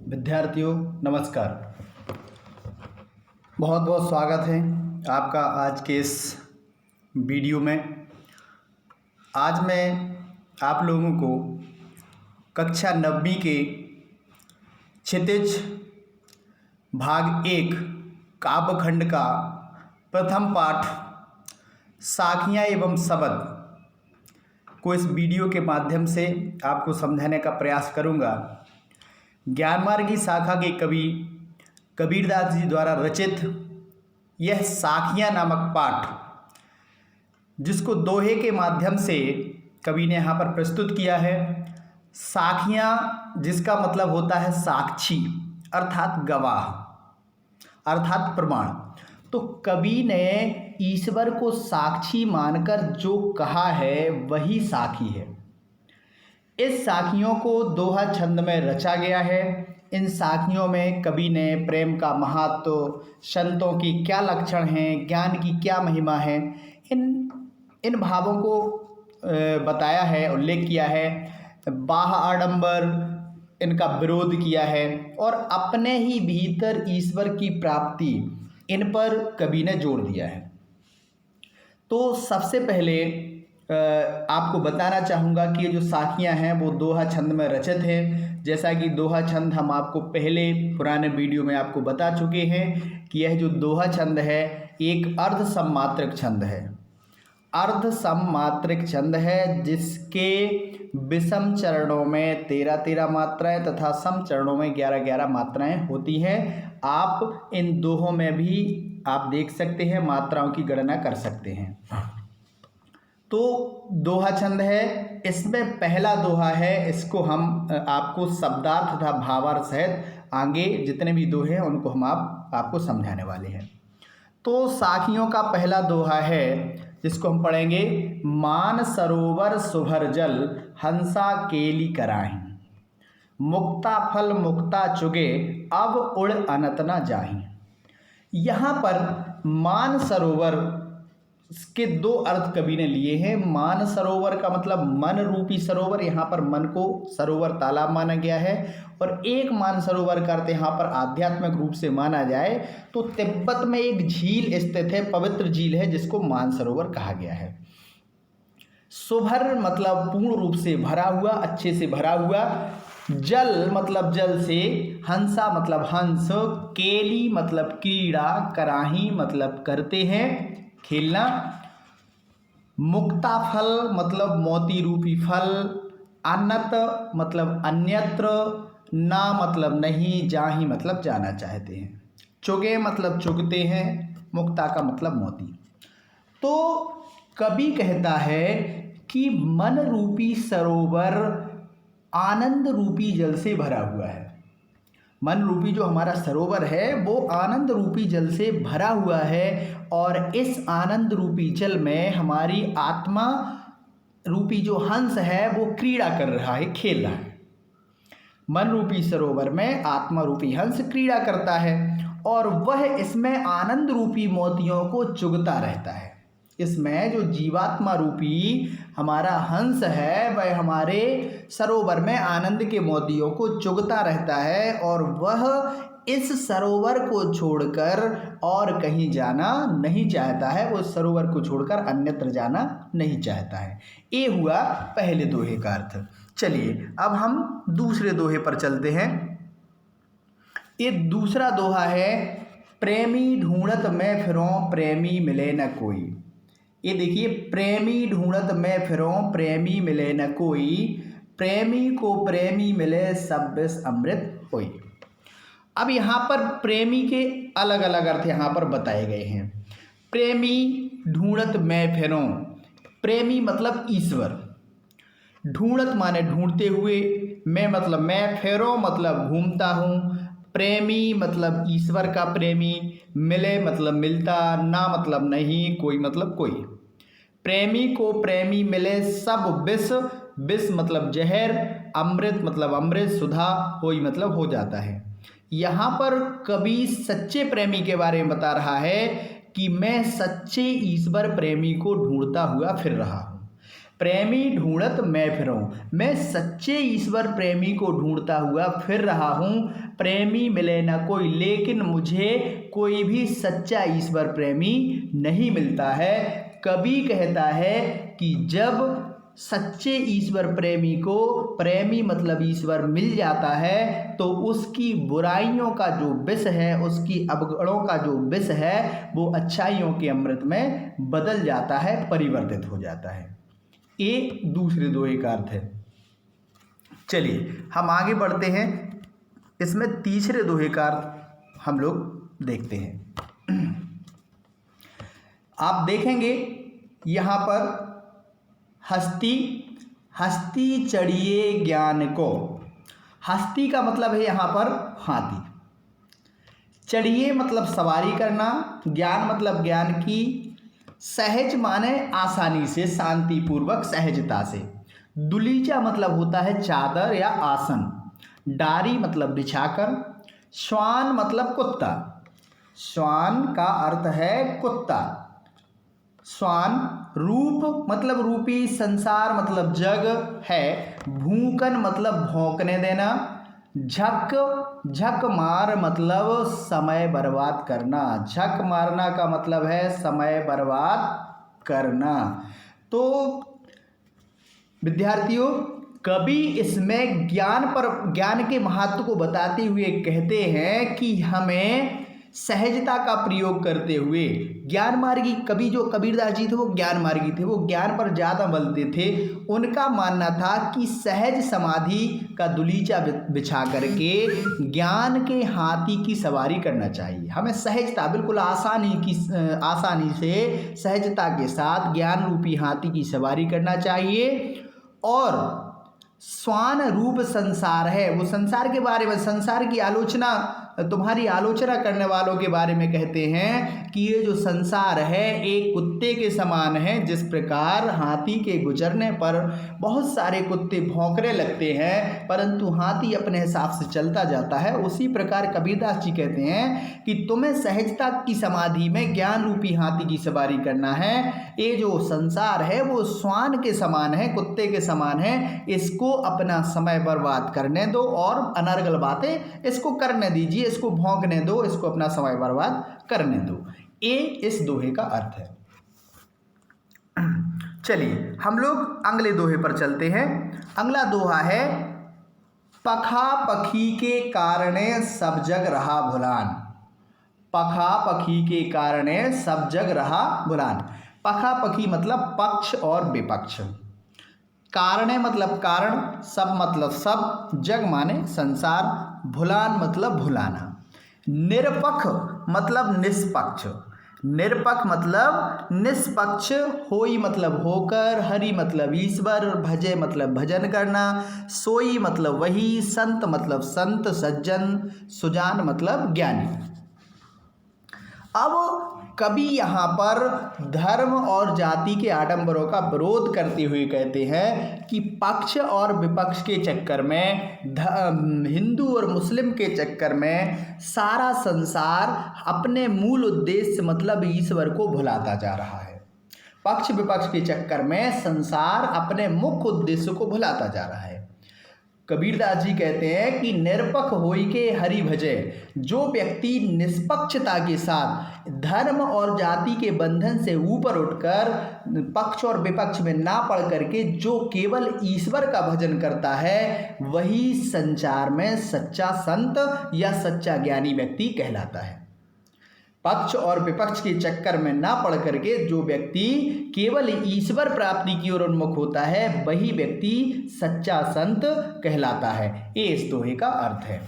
विद्यार्थियों नमस्कार। बहुत बहुत स्वागत है आपका आज के इस वीडियो में। आज मैं आप लोगों को कक्षा 9वीं के क्षितिज भाग 1 काव्यखंड का प्रथम पाठ साखियाँ एवं शब्द को इस वीडियो के माध्यम से आपको समझाने का प्रयास करूँगा। ज्ञानमार्गी शाखा के कवि कबीरदास जी द्वारा रचित यह साखियाँ नामक पाठ, जिसको दोहे के माध्यम से कवि ने यहाँ पर प्रस्तुत किया है। साखियाँ जिसका मतलब होता है साक्षी अर्थात गवाह अर्थात प्रमाण। तो कवि ने ईश्वर को साक्षी मानकर जो कहा है वही साखी है। इस साखियों को दोहा छंद में रचा गया है। इन साखियों में कवि ने प्रेम का महत्व, संतों की क्या लक्षण हैं, ज्ञान की क्या महिमा है, इन भावों को बताया है, उल्लेख किया है। बाह्य आडंबर इनका विरोध किया है और अपने ही भीतर ईश्वर की प्राप्ति इन पर कवि ने जोर दिया है। तो सबसे पहले आपको बताना चाहूँगा कि ये जो साखियाँ हैं वो दोहा छंद में रचित हैं। जैसा कि दोहा छंद हम आपको पहले पुराने वीडियो में आपको बता चुके हैं कि यह जो दोहा छंद है एक अर्ध सममात्रक छंद है। अर्ध सममात्रक छंद है जिसके विषम चरणों में 13-13 मात्राएं तथा सम चरणों में 11-11 मात्राएं होती हैं। आप इन दोहों में भी आप देख सकते हैं, मात्राओं की गणना कर सकते हैं। तो दोहा छंद है, इसमें पहला दोहा है। इसको हम आपको शब्दार्थ तथा भावार्थ सहित आगे जितने भी दोहे हैं उनको हम आपको समझाने वाले हैं। तो साखियों का पहला दोहा है जिसको हम पढ़ेंगे। मान सरोवर सुभर जल हंसा केली कराही, मुक्ता फल मुक्ता चुगे अब उड़ अनत न जाही। यहाँ पर मान सरोवर के दो अर्थ कवि ने लिए हैं। मान सरोवर का मतलब मन रूपी सरोवर, यहाँ पर मन को सरोवर तालाब माना गया है। और एक मान सरोवर का अर्थ यहाँ पर आध्यात्मिक रूप से माना जाए तो तिब्बत में एक झील स्थित है, पवित्र झील है, जिसको मान सरोवर कहा गया है। सुभर मतलब पूर्ण रूप से भरा हुआ, अच्छे से भरा हुआ। जल मतलब जल से, हंसा मतलब हंस, केली मतलब कीड़ा, कराही मतलब करते हैं, खेलना, मुक्ता फल मतलब मोती रूपी फल, अन्नत मतलब अन्यत्र, ना मतलब नहीं, जाही मतलब जाना चाहते हैं, चुगे मतलब चुगते हैं, मुक्ता का मतलब मोती। तो कवि कहता है कि मन रूपी सरोवर आनंद रूपी जल से भरा हुआ है। मन रूपी जो हमारा सरोवर है वो आनंद रूपी जल से भरा हुआ है और इस आनंद रूपी जल में हमारी आत्मा रूपी जो हंस है वो क्रीड़ा कर रहा है, खेल रहा है। मन रूपी सरोवर में आत्मा रूपी हंस क्रीड़ा करता है और वह इसमें आनंद रूपी मोतियों को चुगता रहता है। इसमें जो जीवात्मा रूपी हमारा हंस है वह हमारे सरोवर में आनंद के मोतियों को चुगता रहता है और वह इस सरोवर को छोड़कर और कहीं जाना नहीं चाहता है। वो सरोवर को छोड़कर अन्यत्र जाना नहीं चाहता है। ये हुआ पहले दोहे का अर्थ। चलिए अब हम दूसरे दोहे पर चलते हैं। ये दूसरा दोहा है। प्रेमी ढूंढत मैं फिरों प्रेमी मिले न कोई। ये देखिए, प्रेमी ढूंढत मैं फिरों प्रेमी मिले न कोई, प्रेमी को प्रेमी मिले सब विष अमृत होई। अब यहाँ पर प्रेमी के अलग अलग अर्थ यहाँ पर बताए गए हैं। प्रेमी ढूंढत मैं फिरों, प्रेमी मतलब ईश्वर, ढूंढत माने ढूंढते हुए, मैं मतलब मैं, फिरों मतलब घूमता हूँ, प्रेमी मतलब ईश्वर का प्रेमी, मिले मतलब मिलता, ना मतलब नहीं, कोई मतलब कोई। प्रेमी को प्रेमी मिले सब विष, विष मतलब जहर, अमृत मतलब अमृत, सुधा, होई मतलब हो जाता है। यहाँ पर कवि सच्चे प्रेमी के बारे में बता रहा है कि मैं सच्चे ईश्वर प्रेमी को ढूंढता हुआ फिर रहा हूँ। प्रेमी ढूंढत मैं फिरूं, मैं सच्चे ईश्वर प्रेमी को ढूंढता हुआ फिर रहा हूँ। प्रेमी मिले न कोई, लेकिन मुझे कोई भी सच्चा ईश्वर प्रेमी नहीं मिलता है। कवि कहता है कि जब सच्चे ईश्वर प्रेमी को, प्रेमी मतलब ईश्वर, मिल जाता है तो उसकी बुराइयों का जो विष है, उसकी अवगुणों का जो विष है, वो अच्छाइयों के अमृत में बदल जाता है, परिवर्तित हो जाता है। ये दूसरे दोहे का अर्थ है। चलिए हम आगे बढ़ते हैं, इसमें तीसरे दोहे का अर्थ हम लोग देखते हैं। आप देखेंगे यहाँ पर हस्ती, हस्ती चढ़िए ज्ञान को। हस्ती का मतलब है यहाँ पर हाथी, चढ़िए मतलब सवारी करना, ज्ञान मतलब ज्ञान की, सहज माने आसानी से, शांतिपूर्वक, सहजता से। दुलीचा मतलब होता है चादर या आसन, डारी मतलब बिछाकर, श्वान मतलब कुत्ता, श्वान का अर्थ है कुत्ता, श्वान। रूप मतलब रूपी, संसार मतलब जग है, भूकन मतलब भौंकने देना, झक, झक मार मतलब समय बर्बाद करना, झक मारना का मतलब है समय बर्बाद करना। तो विद्यार्थियों, कवि इसमें ज्ञान के महत्व को बताते हुए कहते हैं कि हमें सहजता का प्रयोग करते हुए, ज्ञान मार्गी कवि जो कबीरदास जी थे वो ज्ञान मार्गी थे, वो ज्ञान पर ज़्यादा बल देते थे। उनका मानना था कि सहज समाधि का दुलीचा बिछा करके ज्ञान के हाथी की सवारी करना चाहिए। हमें सहजता, बिल्कुल आसानी से, सहजता के साथ ज्ञान रूपी हाथी की सवारी करना चाहिए। और श्वान रूप संसार है, वो संसार के बारे में, संसार की आलोचना, तुम्हारी आलोचना करने वालों के बारे में कहते हैं कि ये जो संसार है एक कुत्ते के समान है। जिस प्रकार हाथी के गुजरने पर बहुत सारे कुत्ते भौंकने लगते हैं, परंतु हाथी अपने हिसाब से चलता जाता है, उसी प्रकार कबीरदास जी कहते हैं कि तुम्हें सहजता की समाधि में ज्ञान रूपी हाथी की सवारी करना है। ये जो संसार है वो श्वान के समान है, कुत्ते के समान है, इसको अपना समय बर्बाद करने दो और अनर्गल बातें इसको करने दीजिए, इसको भौंकने दो, इसको अपना समय बर्बाद करने दो। ये इस दोहे का अर्थ है। चलिए हम लोग अगले दोहे पर चलते हैं। अगला दोहा है, पखा पखी के कारणे सब जग रहा भुलान। पखा पखी के कारणे सब जग रहा भुलान। पखा पखी मतलब पक्ष और विपक्ष, कारणे मतलब कारण, सब मतलब सब, जग माने संसार, भुलान मतलब भुलाना। निरपक्ष मतलब निष्पक्ष, निरपक्ष मतलब निष्पक्ष, होई मतलब होकर, हरि मतलब ईश्वर, भजे मतलब भजन करना, सोई मतलब वही, संत मतलब संत, सज्जन, सुजान मतलब ज्ञानी। अब कवि यहाँ पर धर्म और जाति के आडंबरों का विरोध करते हुए कहते हैं कि पक्ष और विपक्ष के चक्कर में, हिंदू और मुस्लिम के चक्कर में सारा संसार अपने मूल उद्देश्य मतलब ईश्वर को भुलाता जा रहा है। पक्ष विपक्ष के चक्कर में संसार अपने मुख्य उद्देश्य को भुलाता जा रहा है। कबीरदास जी कहते हैं कि निरपक्ष होई के हरि भजे। जो व्यक्ति निष्पक्षता के साथ धर्म और जाति के बंधन से ऊपर उठकर पक्ष और विपक्ष में ना पड़ करके जो केवल ईश्वर का भजन करता है, वही संसार में सच्चा संत या सच्चा ज्ञानी व्यक्ति कहलाता है। पक्ष और विपक्ष के चक्कर में ना पड़ करके जो व्यक्ति केवल ईश्वर प्राप्ति की ओर उन्मुख होता है, वही व्यक्ति सच्चा संत कहलाता है। ये इस दोहे का अर्थ है।